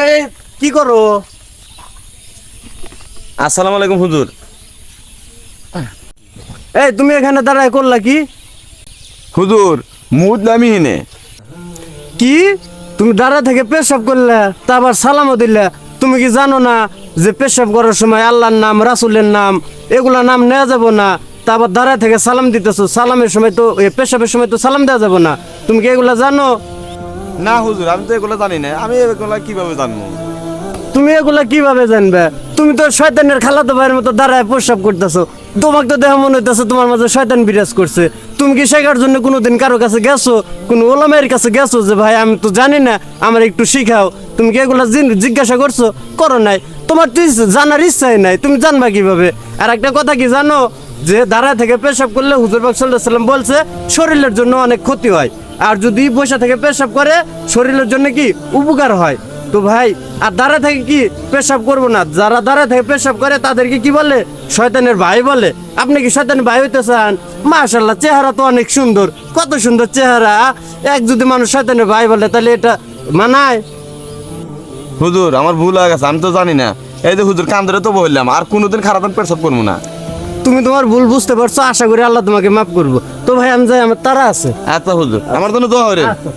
এই কি করো? আসসালামু আলাইকুম হুজুর। এই তুমি এখানে দাঁড়ায় করলা কি? হুজুর মুদলামি হিনে। কি তুমি দাঁড়া থেকে পেশাব করলে তা আবার সালামও দিলে? তুমি কি জানো না যে পেশাব করার সময় আল্লাহর নাম, রাসূলের নাম এগুলা নাম নেওয়া যাব না? তা আবার দাঁড়া থেকে সালাম দিতেছো, সালামের সময় তো পেশাবের সময় তো সালাম দেওয়া যাব না। তুমি কি এগুলা জানো? না হুজুর, আমি তো এগুলো জানি না। আমি এগুলো কিভাবে জানবো? তুমি এগুলা কিভাবে জানবে? তুমি তো শয়তানের খালাতো ভাইয়ের মতো দাঁড়ায় প্রস্রাব করতেছো। তোমাকে তো দেখে মনে হইতেছে তোমার মাঝে শয়তান বিরাজ করছে। তুমি কি শেখার জন্য কোনোদিন কারো কাছে গেছো, কোনো ওলামায়ের কাছে গেছো যে ভাই আমি তো জানি না, আমার একটু শিখাও? তুমি কি এগুলা জিজ্ঞাসা করছো? করো নাই। তোমার তো জানার ইচ্ছাই নাই, তুমি জানবা কিভাবে? আর একটা কথা কি জানো, যে দাঁড়ায় থেকে পেশাব করলে হুজুর পাক সাল্লাল্লাহু আলাইহি ওয়াসাল্লাম বলছে শরীরের জন্য অনেক ক্ষতি হয়, আর যদি বসে থেকে পেশাব করে শরীরের জন্য কি উপকার হয়। তো ভাই আর দাঁড়া থেকে কি পেশাব করবো না? যারা দাঁড়া থেকে পেশাব করে তাদেরকে কি বলে? শয়তানের ভাই বলে। আপনি কি শয়তানের ভাই হইতে চান? মাশাআল্লাহ, চেহারা তো অনেক সুন্দর, কত সুন্দর চেহারা। এক যদি মানুষ শয়তানের ভাই বলে তাহলে এটা মানায়? হুজুর আমার ভুল হয়ে গেছে, আমি তো জানি না। এই যে হুজুর কান ধরে তো বললাম, আর কোনোদিন খারাপ পেশাব করবো না। তুমি তোমার ভুল বুঝতে পারছো, আশা করি আল্লাহ তোমাকে মাফ করবো। তো ভাই আমি যাই, আমার তারা আছে। আচ্ছা হুজুর, আমার জন্য দোয়া করে। আচ্ছা।